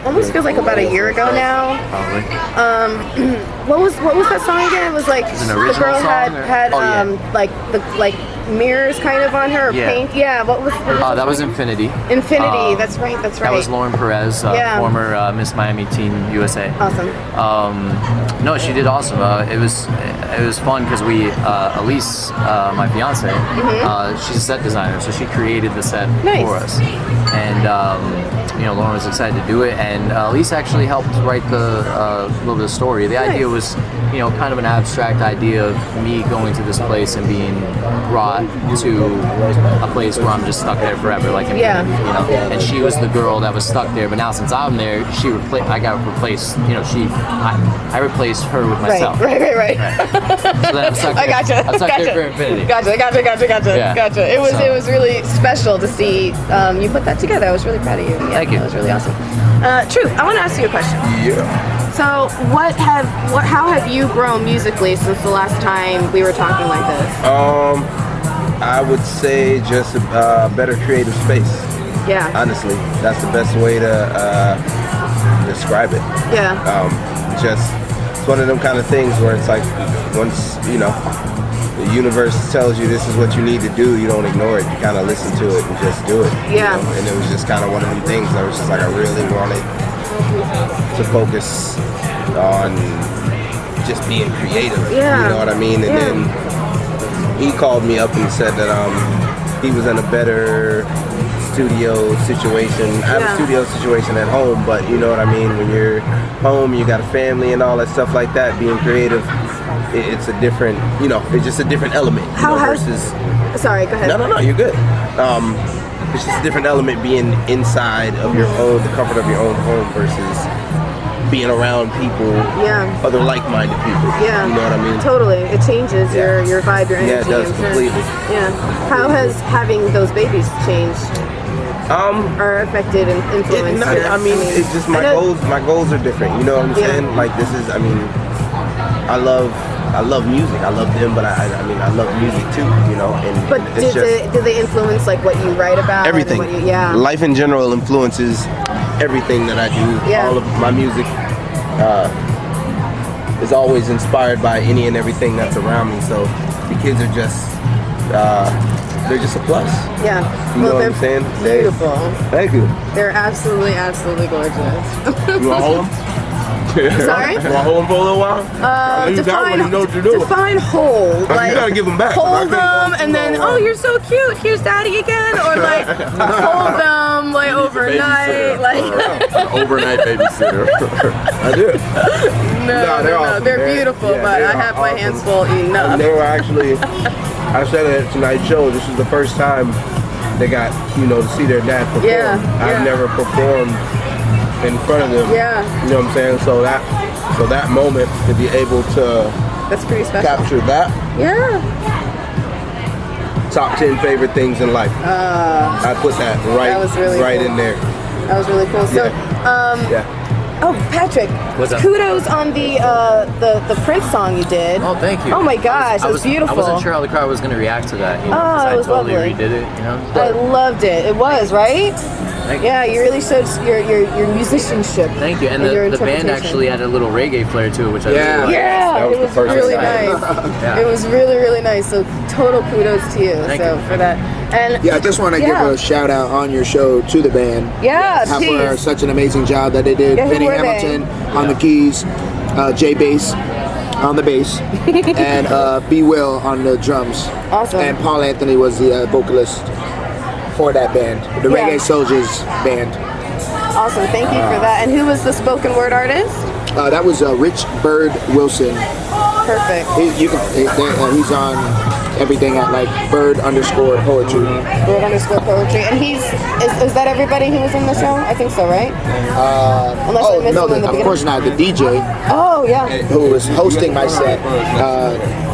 Almost feels like about a year ago now. probably. What was that song again? It was like Is it an the original girl song, or- had Oh, yeah. like mirrors kind of on her, or Yeah. paint. Yeah. What was That was Infinity. Infinity? That's right. That's right. That was Lauren Perez, Yeah. former Miss Miami Teen USA. Awesome. No, she did awesome. It was fun because we Elise, my fiance, she's a set designer, so she created the set Nice. for us, and Lauren was excited to do it, and Elise actually helped write the little bit of story. The idea was kind of an abstract idea of me going to this place and being brought to a place where I'm just stuck there forever, like in And she was the girl that was stuck there, but now since I'm there, I got replaced. I replaced her with myself. Right. So then I'm stuck there. I gotcha. I'm stuck there for infinity. Gotcha. Yeah. Gotcha. It So- was really special to see you put that together. I was really proud of you. Yeah, Thank you. That was really awesome. Truth, I want to ask you a question. Yeah. So, how have you grown musically since the last time we were talking like this? I would say just a better creative space. Yeah. Honestly, that's the best way to describe it. Yeah. It's one of them kind of things where it's like once the universe tells you this is what you need to do, you don't ignore it. You kind of listen to it and just do it. Yeah. And it was just kind of one of them things that was just like I really wanted to focus on just being creative. Yeah. You know what I mean? And then he called me up and said that he was in a better studio situation. I have a studio situation at home, but you know what I mean? When you're home, you got a family and all that stuff like that, being creative, it's a different, it's just a different element. Versus... Sorry, go ahead. No, you're good. It's just a different element being inside of your own, the comfort of your own home versus being around people, other like-minded people. Yeah. You know what I mean? Totally. It changes your vibe, your energy. Yeah, it does I'm sure. completely. Yeah. How has having those babies changed? Or affected and influenced? It's just my goals are different. You know what I'm saying? Like this is, I love music. I love them, but I love music too. And but do they influence like what you write about? Everything. Life in general influences everything that I do. Yeah. All of my music is always inspired by any and everything that's around me. So the kids are just they're just a plus. Yeah. You know what I'm saying? Beautiful. Thank you. They're absolutely gorgeous. You want to hold them? Sorry? You want to hold them for a little while? Define hold. Like, you gotta give them back. Hold them and then, oh, you're so cute. Here's daddy again. Or like, hold them like overnight. Like Overnight babysitter. I do. No, awesome, they're man. beautiful, Yeah, but they I are have my awesome. hands full enough. They were actually, I said it at tonight's show, this is the first time they got, to see their dad perform. I've never performed in front of them. Yeah. You know what I'm saying? So that moment to be able to That's pretty special. capture that. Yeah. Top 10 favorite things in life. I put that was really right cool. in there. That was really cool. So, oh, Patrick, What's up? kudos on the Prince song you did. Oh, thank you. Oh my gosh, it was beautiful. I wasn't sure how the crowd was going to react to that. 'cause it I was totally lovely. redid it. I loved it. It was, right? Yeah, you really showed your musicianship. Thank you. And your the band interpretation. actually had a little reggae flair to it, which I really liked. Yeah, That was it the was first really thing. nice. Yeah. It was really, really nice. So total kudos to you. Thank so you. for that. And Yeah, I just want to give Yeah. a shout out on your show to the band. yeah, For please. such an amazing job that they did. Yeah, who Vinny were they? Hamilton on the keys, Jay Bass on the bass, and B. Will on the drums. Awesome. And Paul Anthony was the vocalist for that band, the Yeah. Reggae Soldiers band. Awesome. Thank you for that. And who was the spoken word artist? That was Rich Bird Wilson. Perfect. He's on everything at like Bird_poetry. Bird_poetry. And is that everybody who was in the show? I think so, right? Unless I missed one in the of beginning. course not. The DJ Oh yeah. who was hosting my set.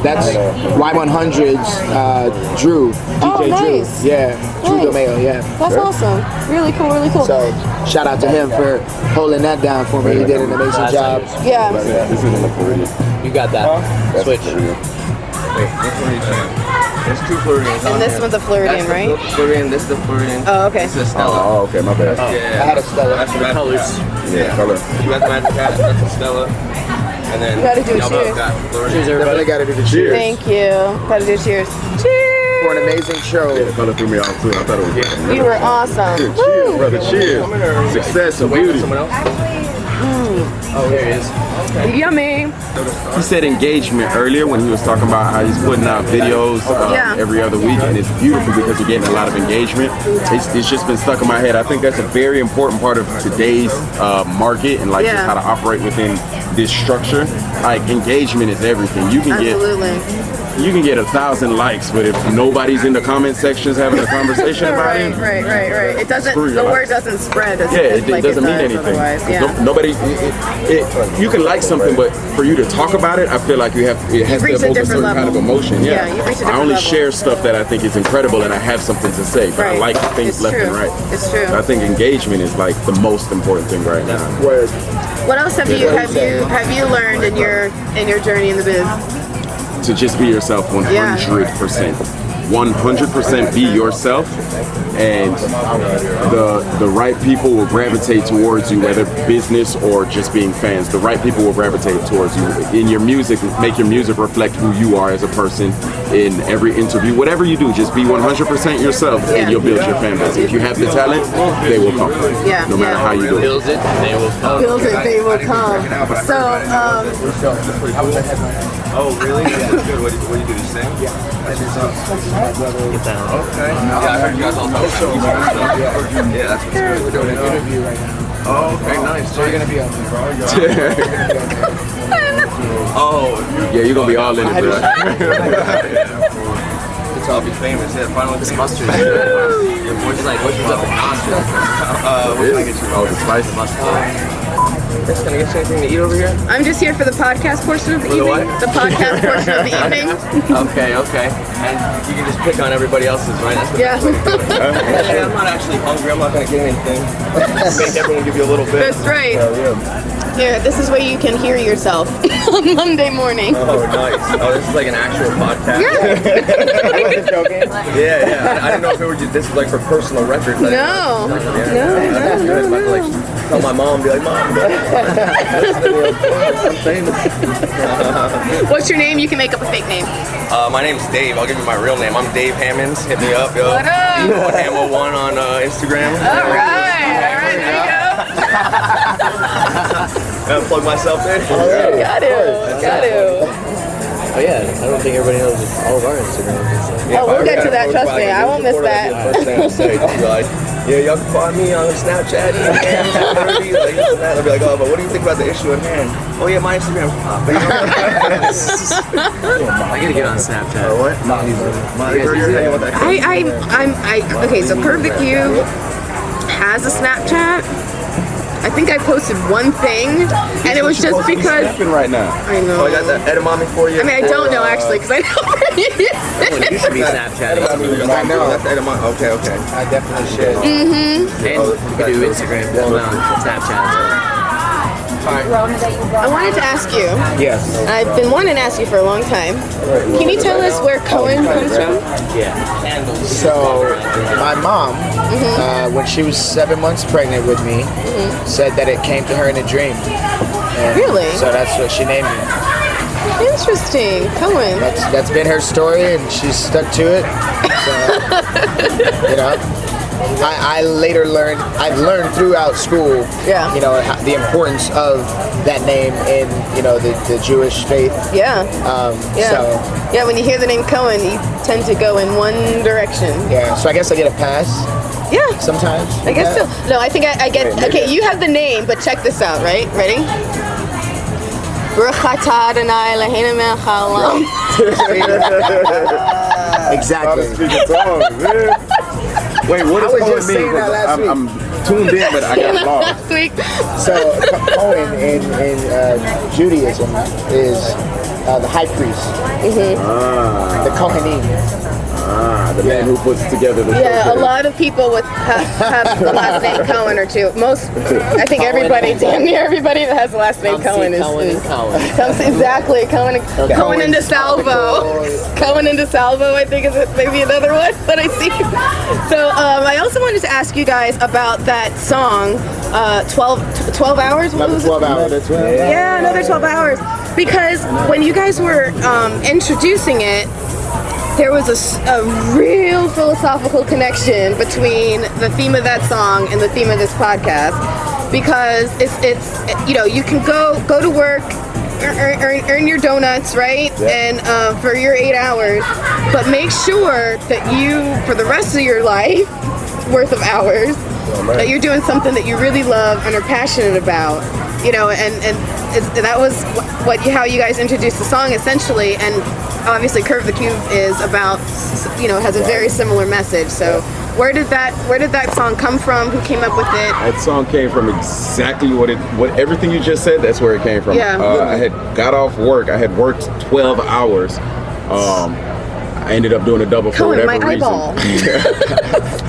That's Y100's Drew. DJ Oh, nice. Drew. Yeah, Drew Nice. DeMeo, yeah. That's awesome. Really cool. Really cool. So shout out to him for holding that down for me. He did an amazing job. yeah. This isn't the Floridian. You got that. That's Switch. Floridian. Wait, which one are you saying? There's two Floridians. And this one's a Floridian, right? That's the Floridian, this is the Floridian. Oh, okay. This is Stella. Oh, okay, my bad. Yeah. I had a Stella. That's the Magic colors. Cat. Yeah, color. You got the Magic Cat, that's a Stella. And then You gotta do y'all cheers. both got Floridian. Cheers, everybody. Definitely got to do the cheers. Thank you. Gotta do cheers. Cheers. For an amazing show. Yeah, the color threw me off too. I thought it was You were awesome. Cheers, Woo. brother. Cheers. Success and Wait for beauty. someone else? Oh, here he is. Yummy. He said engagement earlier when he was talking about how he's putting out videos Yeah. every other week, and it's beautiful because you're getting a lot of engagement. It's just been stuck in my head. I think that's a very important part of today's market and like Yeah. just how to operate within this structure. Like engagement is everything. You can Absolutely. get 1,000 likes, but if nobody's in the comment sections having a conversation about it, Right. It doesn't. Screw The you. word doesn't spread. As, yeah, as it like doesn't it mean does anything. Otherwise. 'Cause Yeah. nobody, you can like something, but for you to talk about it, I feel like it has to reached a evoke a different certain kind of level. emotion. Yeah, you've reached a I different only level. share stuff that I think is incredible, and I have something to say. But I Right. like things It's left true. and right. It's true. So I think engagement is like the most important thing right now. Word. What else have you learned in your journey in the biz? To just be yourself 100%. 100% be yourself, and the right people will gravitate towards you, whether business or just being fans. The right people will gravitate towards you. In your music, make your music reflect who you are as a person. In every interview, whatever you do, just be 100% yourself, and you'll build your fan base. If you have the talent, they will come. Yeah, No matter yeah. how you do it. Build it, they will come. Build it, they will come. So, Oh, really? Yeah, that's good. What do you do? You sing? Yeah. Get that on. Okay. Yeah, I heard you guys all talk about music and stuff. Yeah, that's what's good. We're doing an interview right now. Oh, okay, nice. So you're going to be on Oh, Yeah, you're gonna be all in it, bro. I'll be famous. Yeah, finally. This mustard is good. Your voice is like, what's up with nostrils? What can I get you? Oh, the spice. Can I get you anything to eat over here? I'm just here for the podcast portion of the For the evening. what? The podcast portion of the evening. Okay. And you can just pick on everybody else's, right? That's the Yeah. best way to do it. Hey, I'm not actually hungry. I'm not going to get anything. Make everyone give you a little bit. That's right. Here, this is where you can hear yourself on Monday morning. Oh, nice. Oh, this is like an actual podcast. Yeah. I wasn't joking. Yeah. I didn't know if it were just, this is like for personal records. I didn't know. No. That's good. If I could, like, tell my mom, be like, Mom, I'm famous. What's your name? You can make up a fake name. My name's Dave. I'll give you my real name. I'm Dave Hammonds. Hit me up, yo. What up? Hammo1 on Instagram. All right, there you go. Gotta plug myself in. Got to. Oh yeah, I don't think everybody knows all of our Instagrams. Oh, we'll get to that. Trust me, I won't miss that. First thing I say, just be like, yeah, y'all can find me on Snapchat, Instagram, like this and that. I'll be like, oh, but what do you think about the issue at hand? Oh yeah, my Instagram's popping. I gotta get on Snapchat. What? Okay, so Perfect You has a Snapchat. I think I posted one thing, and it was just because Snapping right now. I know. Oh, I got that edamame for you. I mean, I don't know actually, because I never use You it. should be Snapchatting. I know. That's edamame. Okay. I definitely should. And you can do Instagram. Well, no, Snapchat. I wanted to ask you. Yes. I've been wanting to ask you for a long time. Can you tell us where Cohen comes from? So, my mom, when she was 7 months pregnant with me, said that it came to her in a dream. And Really? So that's what she named me. Interesting. Cohen. That's been her story, and she's stuck to it. So, you know, I later learned. I've learned throughout school. Yeah. You know, the importance of that name in the Jewish faith. Yeah. Yeah. So. Yeah. When you hear the name Cohen, you tend to go in one direction. Yeah. So I guess I get a pass. Yeah. Sometimes. I guess so. No, I think I get. Okay, you have the name, but check this out. Right? Ready? Exactly. Wait, what I does was Cohen just mean? saying that last week. I'm tuned in, but I got lost. Last week. So Cohen in Judaism is the high priest, the Kohanim. The man who puts together the Yeah, show. a lot of people have the last name Cohen or two. I think everybody, damn near everybody that has the last name Cohen is comes exactly Cohen and DeSalvo. Cohen and DeSalvo, I think is maybe another one that I see. So I also wanted to ask you guys about that song, 12 hours. Another 12 hours. Yeah, another 12 hours. Because when you guys were introducing it, there was a real philosophical connection between the theme of that song and the theme of this podcast, because it's you can go to work, earn your donuts, right? And for your 8 hours, but make sure that you, for the rest of your life worth of hours, that you're doing something that you really love and are passionate about, and that was how you guys introduced the song essentially. And obviously Curve the Cube is about, has a very similar message. So where did that song come from? Who came up with it? That song came from exactly what everything you just said. That's where it came from. Yeah. I had got off work. I had worked 12 hours. I ended up doing a double for whatever reason. Eyeball.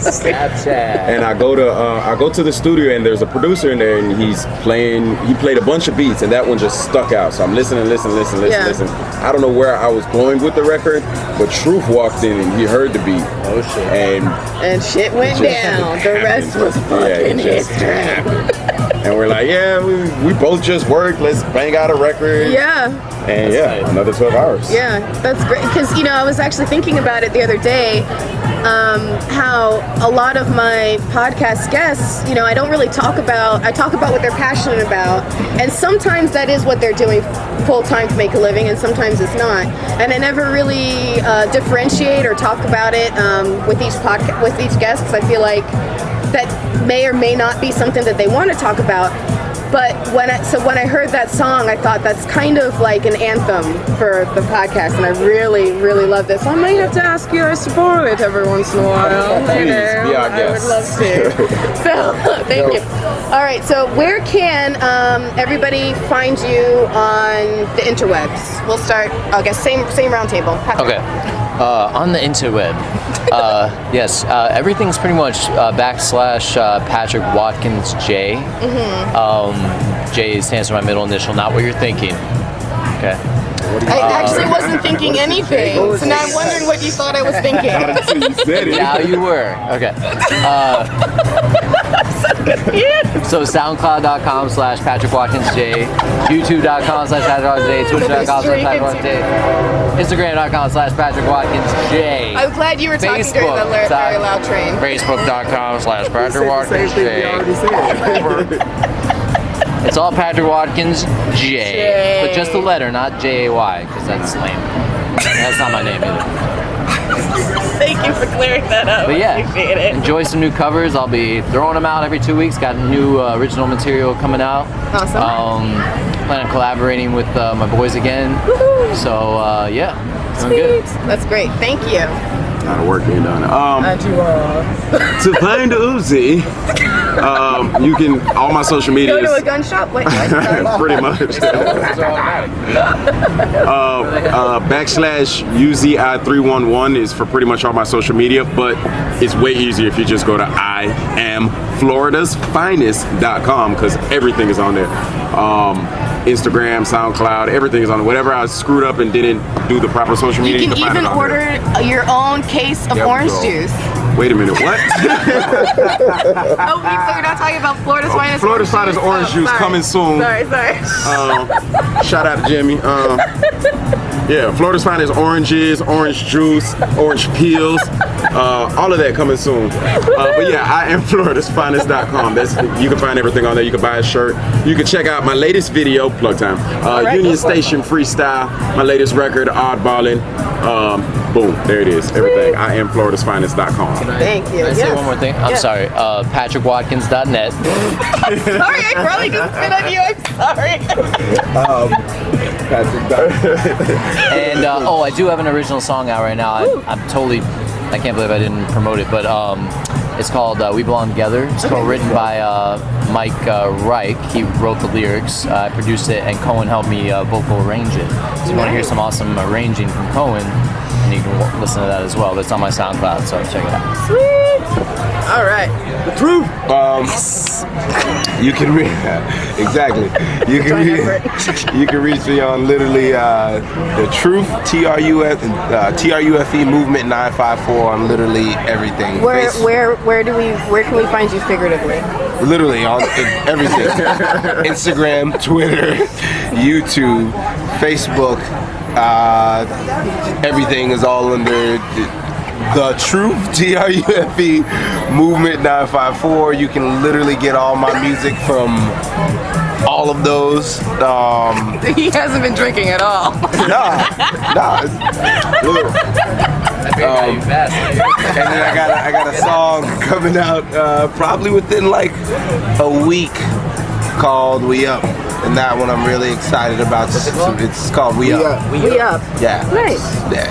Snapchat. And I go to the studio, and there's a producer in there, and he played a bunch of beats, and that one just stuck out. So I'm listening. I don't know where I was going with the record, but Truth walked in and he heard the beat. Oh shit. And shit went down. The rest was fucking history. And we're like, yeah, we both just worked. Let's bang out a record. Yeah. And another 12 hours. Yeah, that's great. Because, I was actually thinking about it the other day, how a lot of my podcast guests, I don't really talk about what they're passionate about. And sometimes that is what they're doing full time to make a living, and sometimes it's not. And I never really differentiate or talk about it with each guest, because I feel like that may or may not be something that they want to talk about. But when I heard that song, I thought that's kind of like an anthem for the podcast, and I really, really love this. I might have to ask you guys to borrow it every once in a while. Please, be our guest. I would love to. So, thank you. All right, so where can everybody find you on the interwebs? We'll start, I guess, same round table. Okay. On the interweb, yes, everything's pretty much / Patrick Watkins J. J stands for my middle initial, not what you're thinking. Okay. I actually wasn't thinking anything, so now I'm wondering what you thought I was thinking. You said it. Now you were. Okay. So SoundCloud.com / Patrick Watkins J, YouTube.com / Patrick Watkins J, Twitter.com / Patrick Watkins J, Instagram.com / Patrick Watkins J. I'm glad you were talking during the very loud train. Facebook.com / Patrick Watkins J. It's all Patrick Watkins J, but just the letter, not J-A-Y, because that's lame. That's not my name either. Thank you for clearing that up. But yeah, Appreciate it. enjoy some new covers. I'll be throwing them out every 2 weeks. Got new original material coming out. Awesome. Plan on collaborating with my boys again. Woohoo. So yeah, doing Sweet. good. That's great. Thank you. A lot of work being done. To find Uzi, you can, all my social media. Go to a gun shop? Wait, pretty much. /UZI311 is for pretty much all my social media, but it's way easier if you just go to IamFloridasFinest.com because everything is on there. Instagram, SoundCloud, everything is on there. Whatever I screwed up and didn't do the proper social media, you can even order your own case of orange juice. Wait a minute, what? Oh, you're not talking about Florida's Finest. Florida's Finest orange juice coming soon. Sorry. Shout out to Jimmy. Yeah, Florida's Finest oranges, orange juice, orange peels, all of that coming soon. But yeah, IamFloridasFinest.com. You can find everything on there. You can buy a shirt. You can check out my latest video, plug time. Union Station Freestyle, my latest record, Oddballin'. Boom, there it is. Everything. IamFloridasFinest.com. Thank you. Can I say one more thing? I'm sorry. PatrickWatkins.net. Sorry, I probably just spit on you. I'm sorry. And I do have an original song out right now. I can't believe I didn't promote it, but it's called We Belong Together. It's co-written by Mike Reich. He wrote the lyrics, I produced it, and Cohen helped me vocal arrange it. So you want to hear some awesome arranging from Cohen, and you can listen to that as well. That's on my SoundCloud, so check it out. Sweet. All right. The truth. You can read exactly. You can reach me on literally the truth TRUFE movement 954 on literally everything. Where can we find you figuratively? Literally on everything. Instagram, Twitter, YouTube, Facebook. Everything is all under the truth TRUFE movement 954. You can literally get all my music from all of those. He hasn't been drinking at all. Nah. And then I got a song coming out probably within like a week called We Up. And that one I'm really excited about. It's called We Up. We Up. Yeah. Nice. Yeah.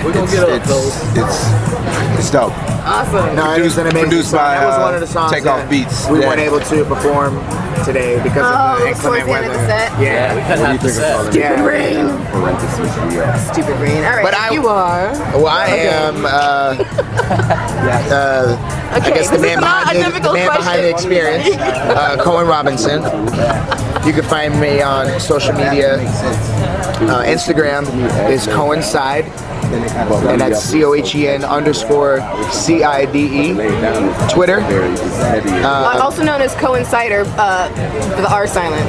It's dope. Awesome. No, it was an amazing produced song. by That was one of the songs Takeoff Beats. We weren't able to perform today because of the inclement weather. Yeah, we couldn't have the set. Stupid rain. Stupid rain. All right. But you are. Well, I am. I guess the man behind the experience, Cohen Robinson. You can find me on social media. Instagram is Coincide, and that's COHEN_CIDE. Twitter. Also known as Coincider, the R silent.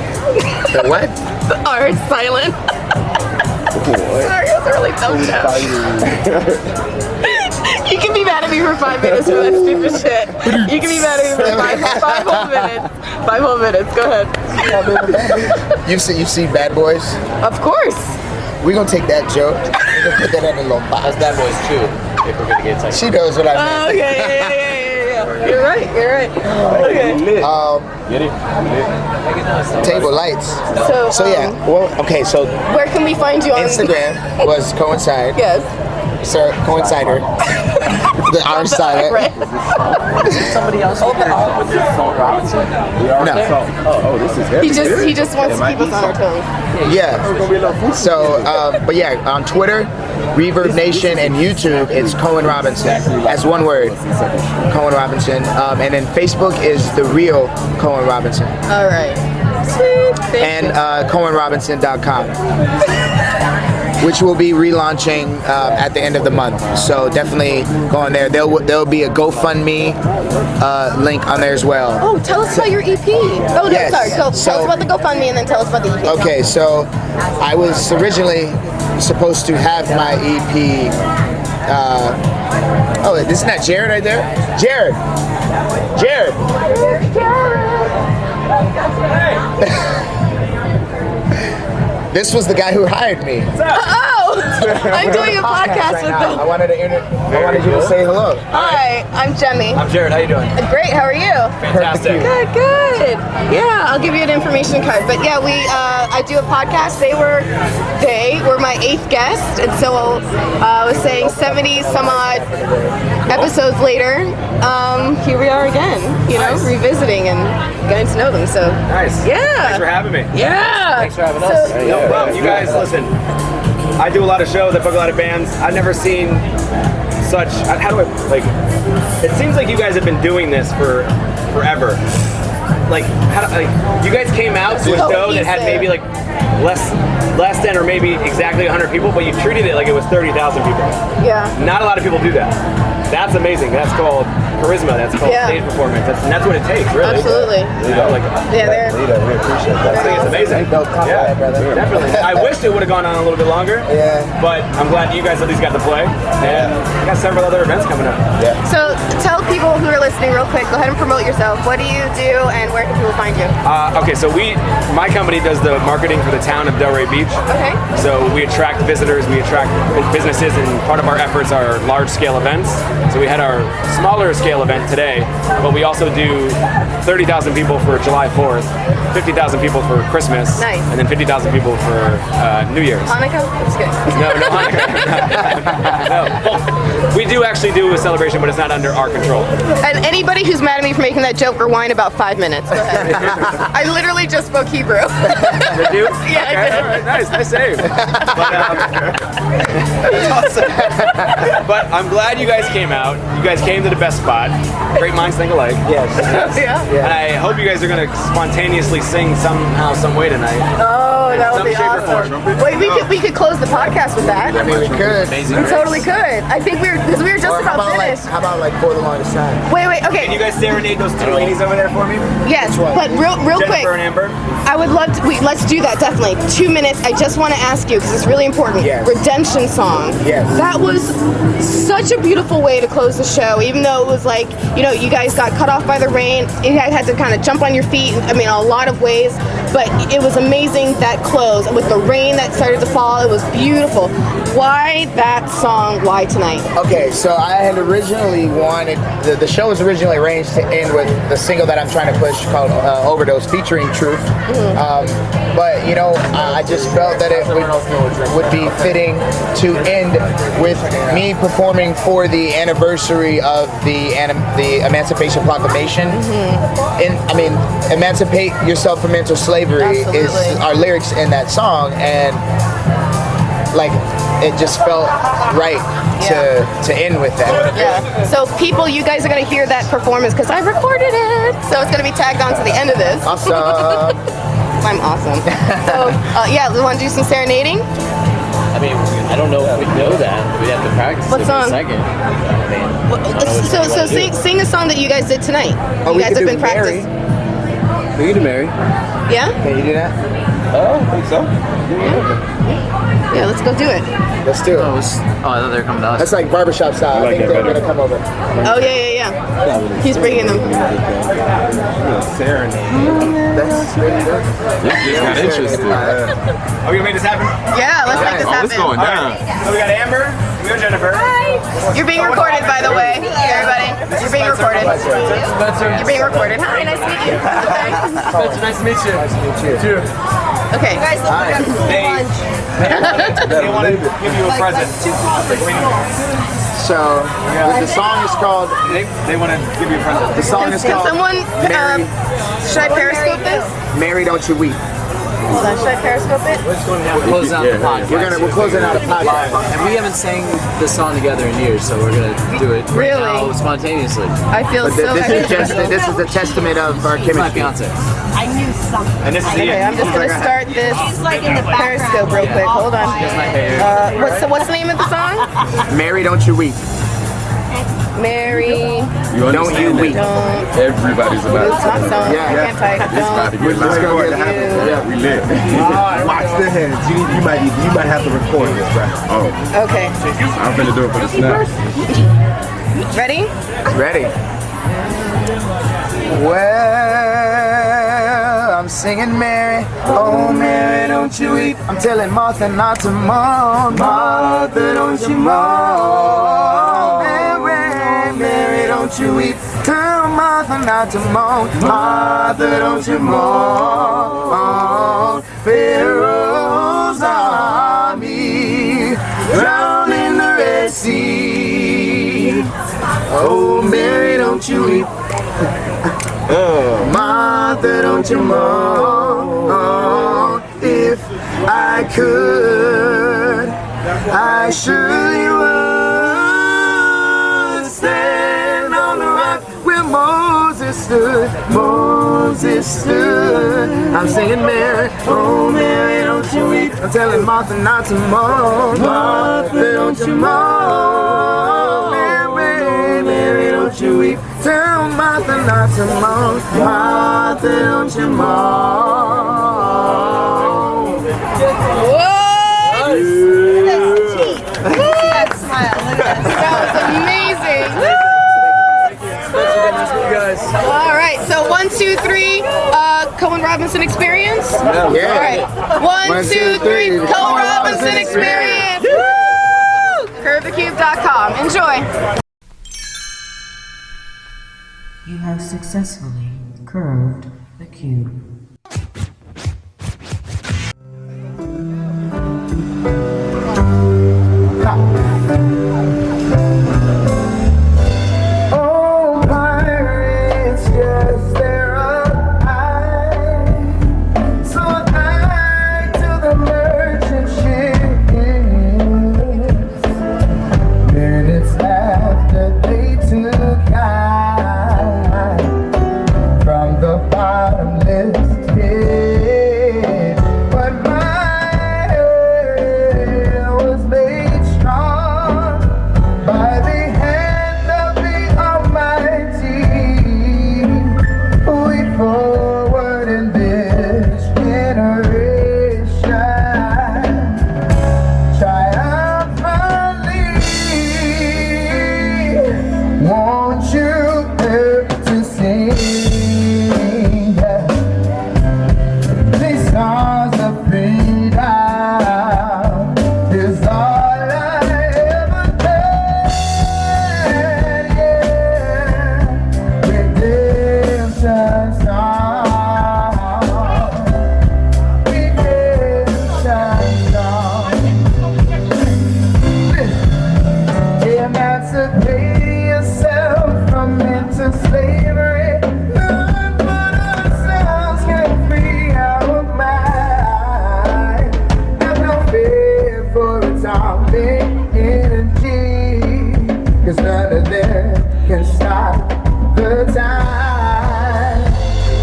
The what? The R is silent. Sorry, it was a really dumb joke. You can be mad at me for 5 minutes for that stupid shit. You can be mad at me for five whole minutes. 5 whole minutes. Go ahead. You've seen Bad Boys? Of course. We're gonna take that joke. We're gonna put that in a little box. That's Bad Boys 2. If we're gonna get She knows what I mean. Oh, yeah. You're right. Okay. Table lights. So yeah. Well, okay. So where can we find you on Instagram was Coincide. Yes. Sir, Coincider. The R silent. Right. somebody else with Robinson? No. Oh, this is heavy. He just wants to keep us on our toes. Yeah. So, but yeah, on Twitter, Reverb Nation, and YouTube, it's Cohen Robinson. As one word, Cohen Robinson. And then Facebook is the real Cohen Robinson. All right. Sweet. And CohenRobinson.com. Which will be relaunching at the end of the month. So definitely go on there. There'll be a GoFundMe link on there as well. Oh, tell us about your EP. Oh, no, Yes. sorry. Tell us about the GoFundMe and then tell us about the EP. Okay, so I was originally supposed to have my EP. Isn't that Jared right there? Jared. This was the guy who hired me. Oh! I'm doing a podcast with them. I wanted you to say hello. Hi, I'm Jemmy. I'm Jared. How you doing? Great, how are you? Fantastic. Good. Yeah, I'll give you an information card. But yeah, I do a podcast. They were my 8th guest, and so I was saying 70 some odd episodes later, here we are again. Revisiting and getting to know them. So Nice. Yeah. Thanks for having me. Yeah. Thanks for having us. No problem. You guys, listen. I do a lot of shows. I book a lot of bands. I've never seen such. How do I like? It seems like you guys have been doing this for forever. Like, you guys came out to a show that had maybe like less than or maybe exactly 100 people, but you treated it like it was 30,000 people. Yeah. Not a lot of people do that. That's amazing. That's called charisma. That's called stage performance. That's what it takes, really. Absolutely. They're we appreciate that. I think it's amazing. Yeah, brother. Definitely. I wish it would have gone on a little bit longer. Yeah. But I'm glad you guys at least got to play. And we got several other events coming up. Yeah. So tell people who are listening real quick, go ahead and promote yourself. What do you do and where can people find you? Okay, so my company does the marketing for the town of Delray Beach. Okay. So we attract visitors, we attract businesses, and part of our efforts are large scale events. So we had our smaller scale event today, but we also do 30,000 people for July 4th, 50,000 people for Christmas, Nice. and then 50,000 people for New Year's. Hanukkah? I'm just kidding. No, Hanukkah. No. Well, we do actually do a celebration, but it's not under our control. And anybody who's mad at me for making that joke, rewind about 5 minutes. Go ahead. I literally just spoke Hebrew. Did you? Yeah, I Okay, did. all right, nice save. But I'm glad you guys came out. You guys came to the best spot. Great minds think alike. Yes. Yeah. And I hope you guys are going to spontaneously sing somehow, some way tonight. Oh, that would Some be shape or awesome. form. Wait, we could close the podcast with that. I mean, we could. We totally could. I think we were just Or about finished. how about For the Longest Time? Wait, Can you okay. guys serenade those two ladies over there for me? Yes, one? but real quick. Jennifer and Amber? I would love to. Let's do that, definitely. 2 minutes. I just want to ask you, because it's really important. Yes. Redemption song. Yes. That was such a beautiful way to close the show, even though it was like, you guys got cut off by the rain. You guys had to kind of jump on your feet, I mean, a lot of ways. But it was amazing, that close. With the rain that started to fall, it was beautiful. Why that song? Why tonight? Okay, so I had originally wanted, the show was originally arranged to end with the single that I'm trying to push called Overdose featuring Truth. But, I just felt that it would be fitting to end with me performing for the anniversary of the Emancipation Proclamation. And, I mean, emancipate yourself from mental slavery is our lyrics in that song, and it just felt right to end with that. Yeah. So people, you guys are going to hear that performance because I recorded it. So it's going to be tagged on to the end of this. Awesome. I'm awesome. So, we want to do some serenading? I mean, I don't know if we know that. We'd have to practice What it song? in a second. I mean, I don't know what So you wanna do. sing a song that you guys did tonight. You we guys could have do been practicing. We can do Mary. Yeah? Can you do that? Oh, I think so. Yeah, let's go do it. Let's do it. I thought they were coming to us. That's like barbershop style. I think they're going to come over. Oh, yeah. He's bringing them. Serenade. That's really good. This got interesting. Are we going to make this happen? Yeah, let's make this happen. It's going down. So we got Amber, we got Jennifer. You're being recorded, by the way. Everybody, you're being recorded. You're being recorded. Hi, nice to meet you. Okay. Nice to meet you. Nice to meet you. Okay. They want to give you a present. So, the song is called, They want to give you a present. the song is Can called someone, Mary, should I periscope this? Mary Don't You Weep. Hold on, should I periscope it? We're closing out the podcast. We're closing out a podcast. And we haven't sang this song together in years, so we're gonna do it right Really? now spontaneously. I feel so This is a testament of our It's my chemistry. fiance. I knew something. And this is Okay, I'm just gonna start this periscope real quick. Hold on. What's the name of the song? Mary Don't You Weep. Mary, Don't You Weep. don't. Everybody's It's about not song. Yeah. I can't type. It's about to get Let's go live. get it. Yeah, we lit. Watch the hands. You might have to record this, right? Oh, Okay. I'm finna do it for the snap. Ready? Ready? Well, I'm singing Mary, oh Mary, don't you weep. I'm telling Martha not to mourn, Martha, don't you mourn. Mary, Mary, don't you weep. Tell Martha not to mourn, Martha, don't you mourn. Pharaoh's army drowned in the Red Sea. Oh Mary, don't you weep. Martha, don't you mourn. If I could, I surely would stand on the rock where Moses stood. Moses stood. I'm singing Mary, oh Mary, don't you weep. I'm telling Martha not to mourn. Martha, don't you mourn. Mary, Mary, don't you weep. Tell Martha not to mourn. Martha, don't you mourn. What? That smile. Look at that. That was amazing. All right. So 1, 2, 3. Cohen Robinson experience. Yeah. All right. 1, 2, 3. Cohen Robinson experience. Woo! CurveTheCube.com. Enjoy. You have successfully curved the cube. Oh, pirates, yes, they're up high. So high to the merchant ships. Minutes after they took high from the bottomless pit. But my head was made strong by the hand of the Almighty. We forward in this generation triumphantly. Won't you help to sing these songs of freedom? Is all I ever had, yeah. Redemption song, redemption song. Emancipate yourself from mental slavery. None but ourselves can free our mind. Have no fear for atomic energy, 'cause none of them can stop the time.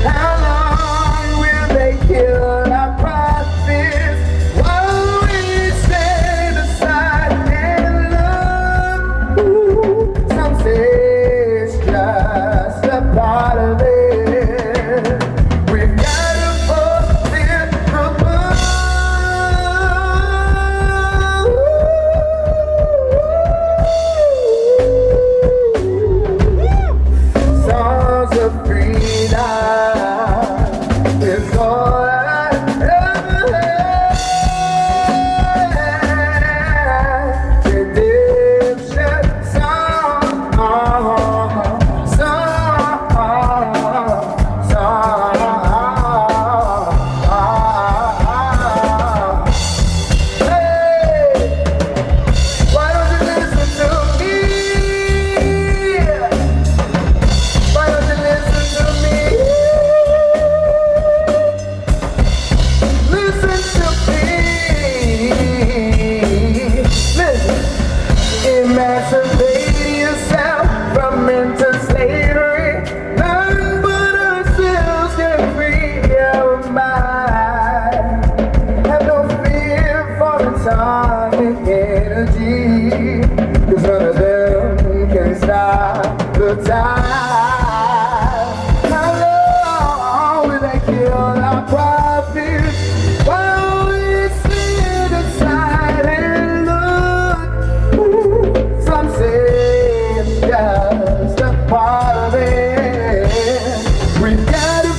How long will they kill our prophets while we stand aside and look? Ooh, some say it's just a part of it. We've got to fulfill the book. Songs of freedom is all I ever had. Redemption song, Hey, why don't you listen to me? Why don't you listen to me? Listen to me. Listen. Emancipate yourself from mental slavery. None but ourselves can free our mind. Have no fear for atomic energy, 'cause none of them can stop the time. How long will they kill our prophets while we stand aside and look? Ooh, some say it's just a part of it. We've got to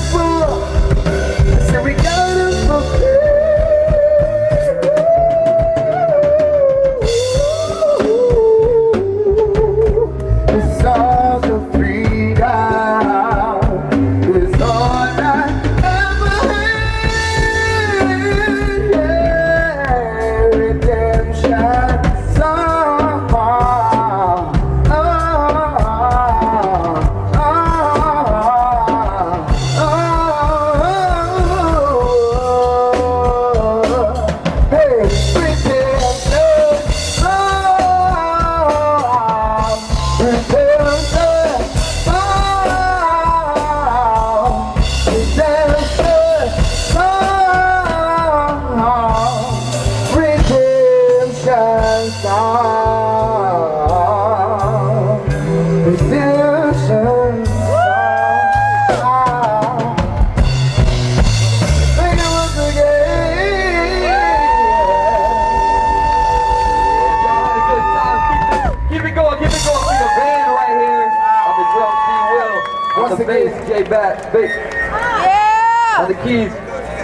On the bass, J Bat, Vic. Yeah! On the keys,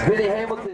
Vinny Hamilton.